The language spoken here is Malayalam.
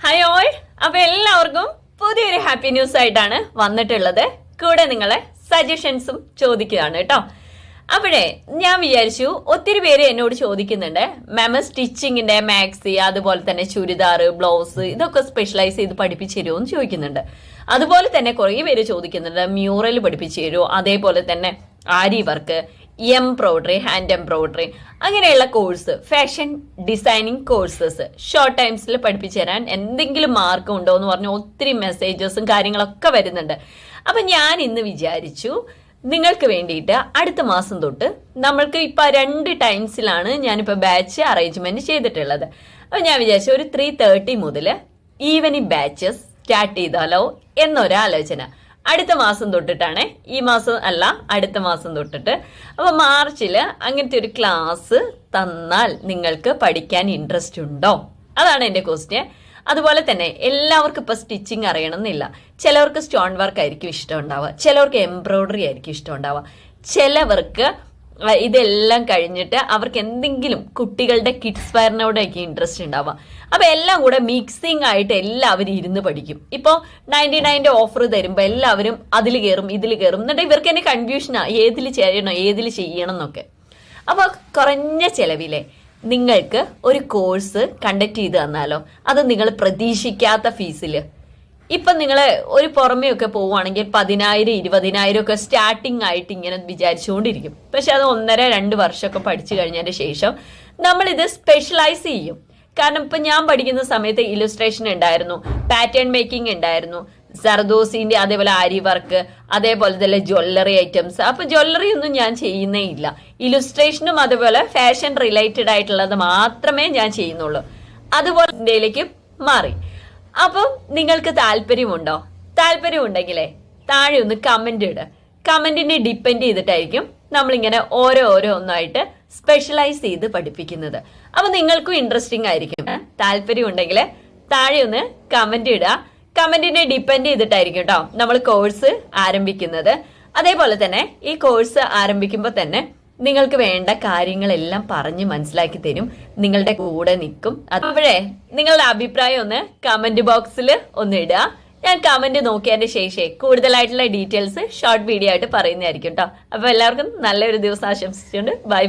Hi all. അപ്പൊ എല്ലാവർക്കും പുതിയൊരു ഹാപ്പി ന്യൂസ് ആയിട്ടാണ് വന്നിട്ടുള്ളത്. കൂടെ നിങ്ങളെ സജഷൻസും ചോദിക്കുകയാണ് കേട്ടോ. അപ്പോഴേ ഞാൻ വിചാരിച്ചു, ഒത്തിരി പേര് എന്നോട് ചോദിക്കുന്നുണ്ട്, മാം സ്റ്റിച്ചിങ്ങിന്റെ മാക്സി അതുപോലെ തന്നെ ചുരിദാർ, ബ്ലൗസ് ഇതൊക്കെ സ്പെഷ്യലൈസ് ചെയ്ത് പഠിപ്പിച്ചു തരുമോ എന്ന് ചോദിക്കുന്നുണ്ട്. അതുപോലെ തന്നെ കുറെ പേര് ചോദിക്കുന്നുണ്ട്, മ്യൂറൽ പഠിപ്പിച്ചു തരുമോ, അതേപോലെ തന്നെ aari work, embroidery, hand embroidery, അങ്ങനെയുള്ള course, fashion designing courses short ടൈംസിൽ പഠിപ്പിച്ചു തരാൻ എന്തെങ്കിലും മാർക്കം ഉണ്ടോ എന്ന് പറഞ്ഞ് ഒത്തിരി മെസ്സേജസും കാര്യങ്ങളൊക്കെ വരുന്നുണ്ട്. അപ്പൊ ഞാൻ ഇന്ന് വിചാരിച്ചു നിങ്ങൾക്ക് വേണ്ടിയിട്ട് അടുത്ത മാസം തൊട്ട് നമ്മൾക്ക് ഇപ്പൊ 2 ടൈംസിലാണ് ഞാനിപ്പോ ബാച്ച് അറേഞ്ച്മെന്റ് ചെയ്തിട്ടുള്ളത്. അപ്പൊ ഞാൻ വിചാരിച്ചു ഒരു 3:30 മുതൽ ഈവനിങ് ബാച്ചസ് സ്റ്റാർട്ട് ചെയ്താലോ എന്നൊരാലോചന. അടുത്ത മാസം തൊട്ടിട്ടാണ്, ഈ മാസം അല്ല, അടുത്ത മാസം തൊട്ടിട്ട്. അപ്പൊ മാർച്ചില് അങ്ങനത്തെ ഒരു ക്ലാസ് തന്നാൽ നിങ്ങൾക്ക് പഠിക്കാൻ ഇൻട്രസ്റ്റ് ഉണ്ടോ? അതാണ് എന്റെ ക്വസ്റ്റ്യൻ. അതുപോലെ തന്നെ എല്ലാവർക്കും ഇപ്പൊ സ്റ്റിച്ചിങ് അറിയണമെന്നില്ല. ചിലവർക്ക് സ്റ്റോൺ വർക്ക് ആയിരിക്കും ഇഷ്ടം ഉണ്ടാവുക, ചിലവർക്ക് എംബ്രോയിഡറി ആയിരിക്കും ഇഷ്ടം ഉണ്ടാവുക, ചിലവർക്ക് ഇതെല്ലാം കഴിഞ്ഞിട്ട് അവർക്ക് എന്തെങ്കിലും കുട്ടികളുടെ കിഡ്സ് വെയറിനോടൊക്കെ ഇൻട്രസ്റ്റ് ഉണ്ടാവുക. അപ്പൊ എല്ലാം കൂടെ മിക്സിംഗ് ആയിട്ട് എല്ലാവരും ഇരുന്ന് പഠിക്കും. ഇപ്പൊ 99 ഓഫർ തരുമ്പോ എല്ലാവരും അതിൽ കയറും ഇതിൽ കയറും, എന്നിട്ട് ഇവർക്ക് തന്നെ കൺഫ്യൂഷനാ ഏതിൽ ചെയ്യണം ഏതിൽ ചെയ്യണം എന്നൊക്കെ. അപ്പൊ കുറഞ്ഞ ചെലവിലെ നിങ്ങൾക്ക് ഒരു കോഴ്സ് കണ്ടക്ട് ചെയ്ത് തന്നാലോ? അത് നിങ്ങൾ പ്രതീക്ഷിക്കാത്ത ഫീസിൽ. ഇപ്പൊ നിങ്ങൾ ഒരു പുറമെയൊക്കെ പോവുകയാണെങ്കിൽ 10,000 20,000 ഒക്കെ സ്റ്റാർട്ടിങ് ആയിട്ട് ഇങ്ങനെ വിചാരിച്ചുകൊണ്ടിരിക്കും. പക്ഷെ അത് 1.5-2 വർഷമൊക്കെ പഠിച്ചു കഴിഞ്ഞതിന് ശേഷം നമ്മൾ ഇത് സ്പെഷ്യലൈസ് ചെയ്യും. കാരണം ഇപ്പൊ ഞാൻ പഠിക്കുന്ന സമയത്ത് ഇലുസ്ട്രേഷൻ ഉണ്ടായിരുന്നു, പാറ്റേൺ മേക്കിംഗ് ഉണ്ടായിരുന്നു, സർദോസിന്റെ അതേപോലെ ആരി വർക്ക്, അതേപോലെ തന്നെ ജ്വല്ലറി ഐറ്റംസ്. അപ്പൊ ജ്വല്ലറി ഒന്നും ഞാൻ ചെയ്യുന്നേ ഇല്ല. ഇലുസ്ട്രേഷനും അതുപോലെ ഫാഷൻ റിലേറ്റഡ് ആയിട്ടുള്ളത് മാത്രമേ ഞാൻ ചെയ്യുന്നുള്ളൂ. അതുപോലെ ഇന്ത്യയിലേക്ക് മാറി. അപ്പം നിങ്ങൾക്ക് താല്പര്യമുണ്ടോ? താല്പര്യമുണ്ടെങ്കിലേ താഴെ ഒന്ന് കമന്റ് ഇടുക. കമന്റിനെ ഡിപ്പെൻഡ് ചെയ്തിട്ടായിരിക്കും നമ്മളിങ്ങനെ ഓരോന്നായിട്ട് സ്പെഷ്യലൈസ് ചെയ്ത് പഠിപ്പിക്കുന്നത്. അപ്പൊ നിങ്ങൾക്കും ഇൻട്രസ്റ്റിംഗ് ആയിരിക്കും. താല്പര്യം ഉണ്ടെങ്കിൽ താഴെ ഒന്ന് കമന്റ് ഇടുക. കമന്റിനെ ഡിപ്പെൻഡ് ചെയ്തിട്ടായിരിക്കും കേട്ടോ നമ്മൾ കോഴ്സ് ആരംഭിക്കുന്നത്. അതേപോലെ തന്നെ ഈ കോഴ്സ് ആരംഭിക്കുമ്പോൾ തന്നെ നിങ്ങൾക്ക് വേണ്ട കാര്യങ്ങളെല്ലാം പറഞ്ഞ് മനസ്സിലാക്കി തരും, നിങ്ങളുടെ കൂടെ നിൽക്കും. അപ്പോഴേ നിങ്ങളുടെ അഭിപ്രായം ഒന്ന് കമന്റ് ബോക്സിൽ ഒന്ന് ഇടുക. ഞാൻ കമന്റ് നോക്കിയതിന്റെ ശേഷം കൂടുതലായിട്ടുള്ള ഡീറ്റെയിൽസ് ഷോർട്ട് വീഡിയോ ആയിട്ട് പറയുന്നതായിരിക്കും കേട്ടോ. അപ്പൊ എല്ലാവർക്കും നല്ലൊരു ദിവസം ആശംസിച്ചുകൊണ്ട് ബൈ.